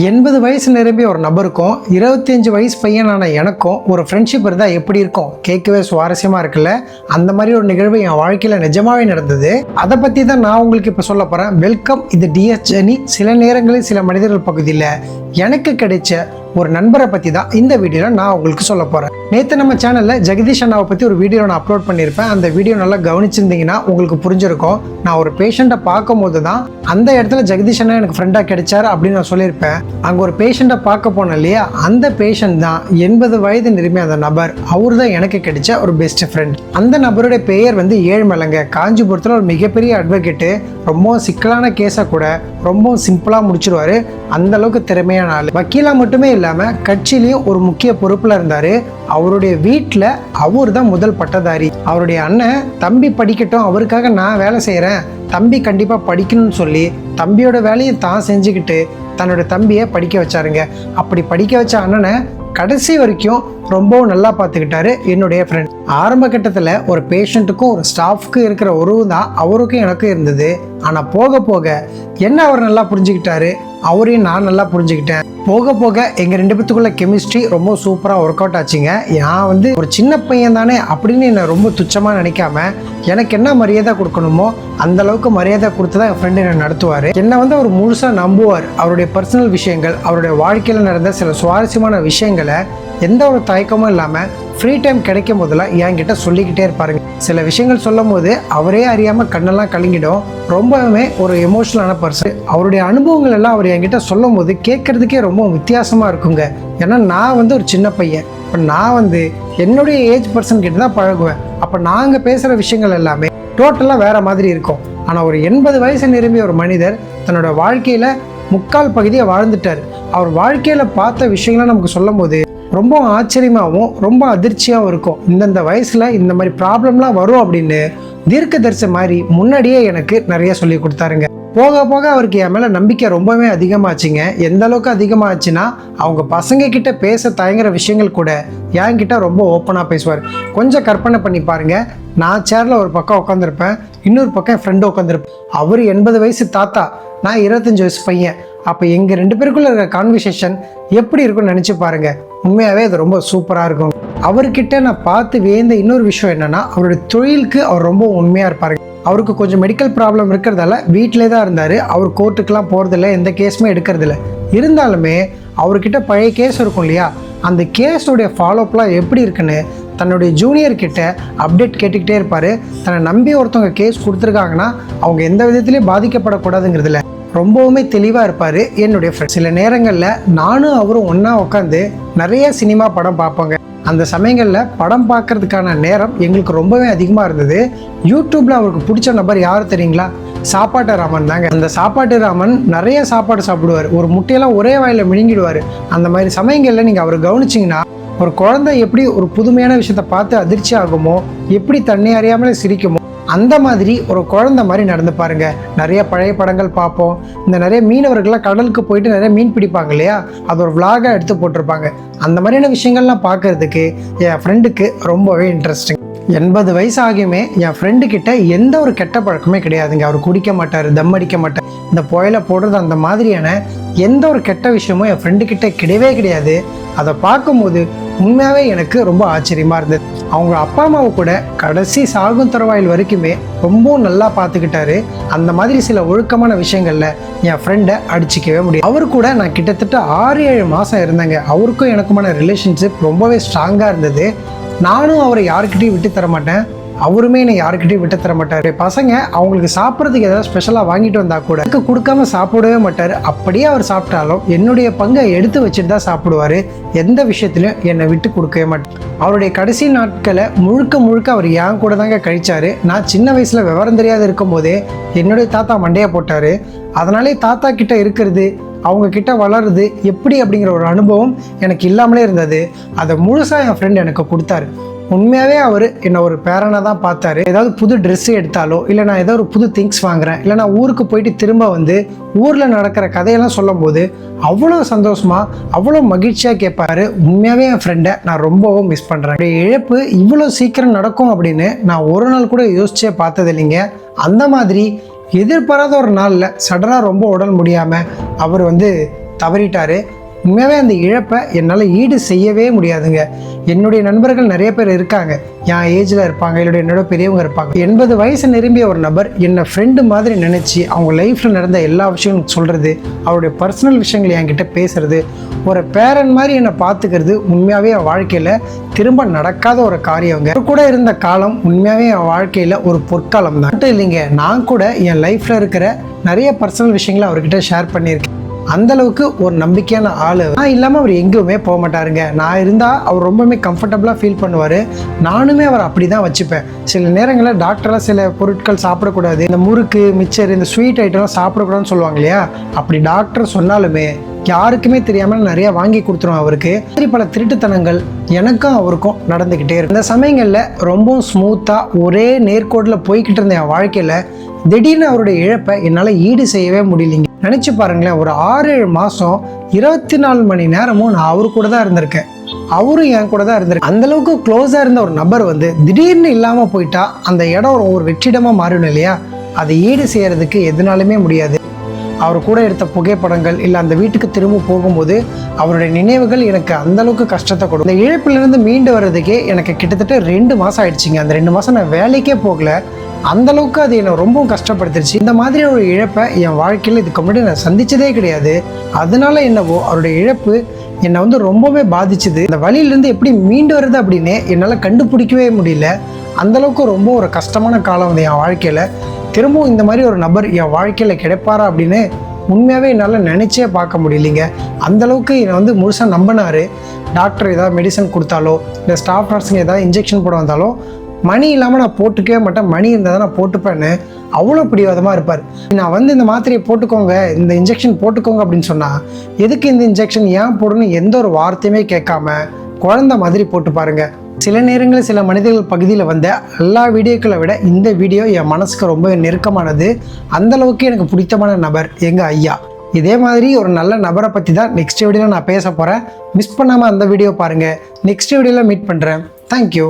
80 வயசு நிரம்பிய ஒரு நபருக்கும் 25 வயசு பையனான எனக்கும் ஒரு ஃப்ரெண்ட்ஷிப் இருந்தால் எப்படி இருக்கும்? கேட்கவே சுவாரஸ்யமாக இருக்குல்ல? அந்த மாதிரி ஒரு நிகழ்வு என் வாழ்க்கையில் நிஜமாவே நடந்தது. அதை பற்றி தான் நான் உங்களுக்கு இப்போ சொல்ல போகிறேன். வெல்கம், இது டிஎஸ் ஜர்னி. சில நேரங்களில் சில மனிதர்கள் பகுதியில் எனக்கு கிடைச்ச ஒரு நண்பரை பற்றி தான் இந்த வீடியோவில் நான் உங்களுக்கு சொல்ல போகிறேன். நேற்று நம்ம சேனலில் ஜெகதீஷ் அண்ணாவை பற்றி ஒரு வீடியோ நான் அப்லோட் பண்ணியிருப்பேன். அந்த வீடியோ நல்லா கவனிச்சிருந்தீங்கன்னா உங்களுக்கு புரிஞ்சிருக்கும். நான் ஒரு பேஷண்ட்டை பார்க்கும் போது தான் அந்த இடத்துல ஜெகதீஷ் அண்ணா எனக்கு ஃப்ரெண்டாக கிடைச்சார் அப்படின்னு நான் சொல்லியிருப்பேன். அங்கே ஒரு பேஷண்ட்டை பார்க்க போனேன் இல்லையா, அந்த பேஷண்ட் தான் 80 வயது நிரம்பிய அந்த நபர். அவர் தான் எனக்கு கிடைச்ச ஒரு பெஸ்ட் ஃப்ரெண்ட். அந்த நபருடைய பெயர் வந்து ஏழுமலைங்க. காஞ்சிபுரத்தில் ஒரு மிகப்பெரிய அட்வொகேட்டு. ரொம்ப சிக்கலான கேஸை கூட ரொம்ப சிம்பிளாக முடிச்சிருவார். அந்த அளவுக்கு திறமையான ஆள். வக்கீலாக மட்டுமே இல்லாமல் கட்சியிலையும் ஒரு முக்கிய பொறுப்பில் இருந்தார். அவருடைய வீட்டில் அவர் தான் முதல் பட்டதாரி. அவருடைய அண்ணன் தம்பி படிக்கட்டும், அவருக்காக நான் வேலை செய்கிறேன், தம்பி கண்டிப்பாக படிக்கணும்னு சொல்லி தம்பியோட வேலையை தான் செஞ்சுக்கிட்டு தன்னோட தம்பியை படிக்க வச்சாருங்க. அப்படி படிக்க வச்ச அண்ணனை கடைசி வரைக்கும் ரொம்பவும் நல்லா பார்த்துக்கிட்டாரு என்னுடைய ஃப்ரெண்ட். ஆரம்ப கட்டத்தில் ஒரு பேஷண்ட்டுக்கும் ஒரு ஸ்டாஃப்க்கும் இருக்கிற உறவு தான் அவருக்கும் எனக்கும் இருந்தது. ஆனால் போக போக என்ன அவர் நல்லா புரிஞ்சுக்கிட்டாரு, அவரையும் நான் நல்லா புரிஞ்சுக்கிட்டேன். போக போக எங்கள் ரெண்டு பேத்துக்குள்ள கெமிஸ்ட்ரி ரொம்ப சூப்பராக ஒர்க் அவுட் ஆச்சுங்க. நான் வந்து ஒரு சின்ன பையன் தானே அப்படின்னு என்னை ரொம்ப துச்சமாக நினைக்காம எனக்கு என்ன மரியாதை கொடுக்கணுமோ அந்த அளவுக்கு மரியாதை கொடுத்து தான் என் ஃப்ரெண்டு என்னை நடத்துவார். என்னை வந்து அவர் முழுசாக நம்புவார். அவருடைய பர்சனல் விஷயங்கள், அவருடைய வாழ்க்கையில் நடந்த சில சுவாரஸ்யமான விஷயங்களை எந்த ஒரு தயக்கமும் இல்லாமல் ஃப்ரீ டைம் கிடைக்கும் போதெல்லாம் என்கிட்ட சொல்லிக்கிட்டே இருப்பாருங்க. சில விஷயங்கள் சொல்லும் போது அவரே அறியாமல் கண்ணெல்லாம் கலங்கிடும். ரொம்பவுமே ஒரு எமோஷனலான பர்சன். அவருடைய அனுபவங்கள் எல்லாம் அவர் என்கிட்ட சொல்லும் போது கேட்கறதுக்கே ரொம்ப வித்தியாசமாக இருக்குங்க. ஏன்னா நான் வந்து ஒரு சின்ன பையன். இப்போ நான் வந்து என்னுடைய ஏஜ் பர்சன் கிட்ட தான் பழகுவேன். அப்போ நாங்கள் பேசுகிற விஷயங்கள் எல்லாமே டோட்டலாக வேற மாதிரி இருக்கும். ஆனால் ஒரு 80 வயசு நிரம்பிய ஒரு மனிதர் தன்னோட வாழ்க்கையில் முக்கால் பகுதியை வாழ்ந்துட்டார். அவர் வாழ்க்கையில் பார்த்த விஷயங்களை நமக்கு சொல்லும் போது ரொம்ப ஆச்சரியமாகவும் ரொம்ப அதிர்ச்சியாகவும் இருக்கும். இந்தந்த வயசில் இந்த மாதிரி ப்ராப்ளம்லாம் வரும் அப்படின்னு தீர்க்கதரிசி மாதிரி முன்னாடியே எனக்கு நிறைய சொல்லி கொடுத்தாருங்க. போக போக அவருக்கு என் மேலே நம்பிக்கை ரொம்பவே அதிகமாச்சுங்க. எந்த அளவுக்கு அதிகமாச்சுன்னா அவங்க பசங்க கிட்ட பேச தயங்குற விஷயங்கள் கூட என்கிட்ட ரொம்ப ஓப்பனாக பேசுவார். கொஞ்சம் கற்பனை பண்ணி பாருங்க, நான் சேரில் ஒரு பக்கம் உட்காந்துருப்பேன், இன்னொரு பக்கம் என் ஃப்ரெண்டு உட்காந்துருப்பேன். அவர் 80 வயசு தாத்தா, நான் 25 வயசு பையன். அப்போ எங்கள் ரெண்டு பேருக்குள்ள இருக்கிற கான்வர்சேஷன் எப்படி இருக்குன்னு நினச்சி பாருங்க. உண்மையாகவே அது ரொம்ப சூப்பராக இருக்கும். அவர்கிட்ட நான் பார்த்து வியந்த இன்னொரு விஷயம் என்னென்னா, அவருடைய தொழிலுக்கு அவர் ரொம்ப உண்மையாக இருப்பாருங்க. அவருக்கு கொஞ்சம் மெடிக்கல் ப்ராப்ளம் இருக்கிறதால வீட்டிலே தான் இருந்தார். அவர் கோர்ட்டுக்கெலாம் போகிறதில்ல, எந்த கேஸுமே எடுக்கிறதில்ல. இருந்தாலுமே அவர்கிட்ட பழைய கேஸ் இருக்கும் இல்லையா, அந்த கேஸுடைய ஃபாலோஅப்லாம் எப்படி இருக்குன்னு தன்னுடைய ஜூனியர்கிட்ட அப்டேட் கேட்டுக்கிட்டே இருப்பார். தன்னை நம்பி ஒருத்தவங்க கேஸ் கொடுத்துருக்காங்கன்னா அவங்க எந்த விதத்துலேயும் பாதிக்கப்படக்கூடாதுங்கிறதுல ரொம்பவுமே தெளிவாக இருப்பார் என்னுடைய ஃப்ரெண்ட். சில நேரங்களில் நானும் அவரும் ஒன்றா உட்காந்து நிறைய சினிமா படம் பார்ப்போங்க. அந்த சமயங்களில் படம் பார்க்கறதுக்கான நேரம் எங்களுக்கு ரொம்பவே அதிகமாக இருந்தது. யூடியூப்பில் அவருக்கு பிடிச்ச நபர் யார் தெரியுங்களா? சாப்பாட்டு ராமன் தாங்க. அந்த சாப்பாட்டு ராமன் நிறைய சாப்பாடு சாப்பிடுவார். ஒரு முட்டையெல்லாம் ஒரே வாயில் மிழுங்கிடுவார். அந்த மாதிரி சமயங்களில் நீங்கள் அவர் கவனிச்சிங்கன்னா, ஒரு குழந்தை எப்படி ஒரு புதுமையான விஷயத்தை பார்த்து அதிர்ச்சி ஆகுமோ, எப்படி தன்னை அறியாமலே சிரிக்குமோ, அந்த மாதிரி ஒரு குழந்தை மாதிரி நடந்து பாருங்க. நிறைய பழைய படங்கள் பார்ப்போம். இந்த நிறைய மீனவர்கள்லாம் கடலுக்கு போயிட்டு நிறைய மீன் பிடிப்பாங்க இல்லையா, அது ஒரு விளாகாக எடுத்து போட்டிருப்பாங்க. அந்த மாதிரியான விஷயங்கள்லாம் பார்க்கறதுக்கு என் ஃப்ரெண்டுக்கு ரொம்பவே இன்ட்ரெஸ்டிங். 80 வயசு ஆகியுமே என் ஃப்ரெண்டு கிட்ட எந்த ஒரு கெட்ட பழக்கமே கிடையாதுங்க. அவர் குடிக்க மாட்டார், தம் அடிக்க மாட்டார், இந்த புயலை போடுறது அந்த மாதிரியான எந்த ஒரு கெட்ட விஷயமும் என் ஃப்ரெண்டு கிட்ட கிடையவே கிடையாது. அதை பார்க்கும்போது உண்மையாகவே எனக்கு ரொம்ப ஆச்சரியமாக இருந்தது. அவங்க அப்பா அம்மாவை கூட கடைசி சாகும் தருவாயில் வரைக்குமே ரொம்பவும் நல்லா பார்த்துக்கிட்டாரு. அந்த மாதிரி சில ஒழுக்கமான விஷயங்களில் என் ஃப்ரெண்டை அடிச்சிக்கவே முடியும். அவர் கூட நான் கிட்டத்தட்ட 6-7 மாதம் இருந்தேங்க. அவருக்கும் எனக்குமான ரிலேஷன்ஷிப் ரொம்பவே ஸ்ட்ராங்காக இருந்தது. நானும் அவரை யாருக்கிட்டையும் விட்டு தர மாட்டேன், அவருமே என்னை யாருக்கிட்டையும் விட்டு தர மாட்டார். பசங்க அவங்களுக்கு சாப்பிட்றதுக்கு ஏதாவது ஸ்பெஷலாக வாங்கிட்டு வந்தால் கூட எனக்கு கொடுக்காம சாப்பிடவே மாட்டார். அப்படியே அவர் சாப்பிட்டாலும் என்னுடைய பங்கை எடுத்து வச்சுட்டு தான் சாப்பிடுவார். எந்த விஷயத்துலையும் என்னை விட்டு கொடுக்கவே மாட்டார். அவருடைய கடைசி நாட்களை முழுக்க முழுக்க அவர் என் கூட தாங்க கழிச்சார். நான் சின்ன வயசில் விவரம் தெரியாத இருக்கும் போதே என்னுடைய தாத்தா மண்டையை போட்டார். அதனாலே தாத்தா கிட்ட இருக்கிறது, அவங்க கிட்ட வளருது எப்படி அப்படிங்கிற ஒரு அனுபவம் எனக்கு இல்லாமலே இருந்தது. அதை முழுசாக என் ஃப்ரெண்ட் எனக்கு கொடுத்தாரு. உண்மையாகவே அவர் என்னை ஒரு பேரனாக தான் பார்த்தாரு. ஏதாவது புது ட்ரெஸ்ஸு எடுத்தாலோ, இல்லை நான் ஏதோ ஒரு புது திங்ஸ் வாங்குறேன், இல்லை நான் ஊருக்கு போயிட்டு திரும்ப வந்து ஊரில் நடக்கிற கதையெல்லாம் சொல்லும் போது அவ்வளோ சந்தோஷமாக அவ்வளோ மகிழ்ச்சியாக கேட்பாரு. உண்மையாகவே என் ஃப்ரெண்டை நான் ரொம்பவும் மிஸ் பண்ணுறேன். இழப்பு இவ்வளோ சீக்கிரம் நடக்கும் அப்படின்னு நான் ஒரு நாள் கூட யோசிச்சே பார்த்தது இல்லைங்க. அந்த மாதிரி எதிர்பாராத ஒரு நாளில் சடனாக ரொம்ப உடல் முடியாமல் அவர் வந்து தவறிட்டாரு. உண்மையாகவே அந்த இழப்பை என்னால் ஈடு செய்யவே முடியாதுங்க. என்னுடைய நண்பர்கள் நிறைய பேர் இருக்காங்க, என் ஏஜில் இருப்பாங்க, என்னோட பெரியவங்க இருப்பாங்க. 80 வயசு நிரம்பிய ஒரு நபர் என்னை ஃப்ரெண்டு மாதிரி நினச்சி அவங்க லைஃப்பில் நடந்த எல்லா விஷயங்களும் சொல்கிறது, அவருடைய பர்சனல் விஷயங்களை என்கிட்ட பேசுகிறது, ஒரு பேரன் மாதிரி என்னை பார்த்துக்கிறது உண்மையாகவே என் வாழ்க்கையில் திரும்ப நடக்காத ஒரு காரியங்க. அவர் கூட இருந்த காலம் உண்மையாகவே என் வாழ்க்கையில் ஒரு பொற்காலம் தான். மட்டும் இல்லைங்க, நான் கூட என் லைஃப்பில் இருக்கிற நிறைய பர்சனல் விஷயங்களை அவர்கிட்ட ஷேர் பண்ணியிருக்கேன். அந்தளவுக்கு ஒரு நம்பிக்கையான ஆள். நான் இல்லாமல் அவர் எங்கேயுமே போக மாட்டாருங்க. நான் இருந்தால் அவர் ரொம்பவுமே கம்ஃபர்டபுளாக ஃபீல் பண்ணுவார். நானுமே அவர் அப்படி தான் வச்சுப்பேன். சில நேரங்களில் டாக்டரெலாம் சில பொருட்கள் சாப்பிடக்கூடாது, இந்த முறுக்கு மிச்சர் இந்த ஸ்வீட் ஐட்டம்லாம் சாப்பிடக்கூடாதுன்னு சொல்லுவாங்க இல்லையா, அப்படி டாக்டர் சொன்னாலுமே யாருக்குமே தெரியாமல் நிறைய வாங்கி கொடுத்துரும் அவருக்கு. பல திருட்டுத்தனங்கள் எனக்கும் அவருக்கும் நடந்துக்கிட்டே இருக்கு. இந்த சமயங்களில் ரொம்பவும் ஸ்மூத்தாக ஒரே நேர்கோட்டில் போய்கிட்டு இருந்த என் வாழ்க்கையில் திடீர்னு அவருடைய இழப்பை என்னால் ஈடு செய்யவே முடியலைங்க. நினச்சி பாருங்களேன், ஒரு 6-7 மாதம் 24 மணி நேரமும் நான் அவரு கூட தான் இருந்திருக்கேன், அவரும் என் கூட தான் இருந்திருக்கேன். அந்தளவுக்கு க்ளோஸாக இருந்த ஒரு நபர் திடீர்னு இல்லாமல் போயிட்டா அந்த இடம் ஒரு வெற்றிடமாக மாறிடும் இல்லையா, அதை ஈடு செய்யறதுக்கு எதுனாலுமே முடியாது. அவர் கூட எடுத்த புகைப்படங்கள் இல்லை அந்த வீட்டுக்கு திரும்ப போகும்போது அவருடைய நினைவுகள் எனக்கு அந்தளவுக்கு கஷ்டத்தை கொடுக்கும். இந்த இழப்பிலிருந்து மீண்டு வர்றதுக்கே எனக்கு கிட்டத்தட்ட 2 மாதம் ஆயிடுச்சுங்க. அந்த 2 மாதம் நான் வேலைக்கே போகல, அந்தளவுக்கு அது என்னை ரொம்பவும் கஷ்டப்படுத்திருச்சு. இந்த மாதிரி ஒரு இழப்பை என் வாழ்க்கையில் இதுக்கு முன்னாடி நான் சந்தித்ததே கிடையாது. அதனால என்னவோ அவருடைய இழப்பு என்னை ரொம்பவே பாதிச்சுது. இந்த வழியிலேருந்து எப்படி மீண்டு வருது அப்படின்னு என்னால் கண்டுபிடிக்கவே முடியல. அந்தளவுக்கு ரொம்ப ஒரு கஷ்டமான காலம் என் வாழ்க்கையில். திரும்பவும் இந்த மாதிரி ஒரு நபர் என் வாழ்க்கையில் கிடைப்பாரா அப்படின்னு உண்மையாகவே என்னால் நினச்சே பார்க்க முடியலைங்க. அந்தளவுக்கு என்னை முழுசாக நம்பினார். டாக்டர் ஏதாவது மெடிசன் கொடுத்தாலோ இல்லை ஸ்டாஃப் நர்ஸுங்க ஏதாவது இன்ஜெக்ஷன் போட வந்தாலோ மணி இல்லாமல் நான் போட்டுக்கவே மாட்டேன், மணி இருந்தால் தான் நான் போட்டுப்பேன்னு அவ்வளோ பிடிவாதமாக இருப்பார். நான் இந்த மாத்திரையை போட்டுக்கோங்க, இந்த இன்ஜெக்ஷன் போட்டுக்கோங்க அப்படின்னு சொன்னால் எதுக்கு இந்த இன்ஜெக்ஷன் ஏன் போடணும்னு எந்த ஒரு வார்த்தையுமே கேட்காம குழந்தை மாதிரி போட்டு பாருங்க. சில நேரங்களில் சில மனிதர்கள் பகுதியில் வந்த எல்லா வீடியோக்களை விட இந்த வீடியோ என் மனசுக்கு ரொம்ப நெருக்கமானது. அந்தளவுக்கு எனக்கு பிடித்தமான நபர் எங்கள் ஐயா. இதே மாதிரி ஒரு நல்ல நபரை பற்றி தான் நெக்ஸ்ட் வீடியோவில் நான் பேச போகிறேன். மிஸ் பண்ணாமல் அந்த வீடியோ பாருங்கள். நெக்ஸ்ட் வீடியோவில் மீட் பண்ணுறேன். தேங்க்யூ.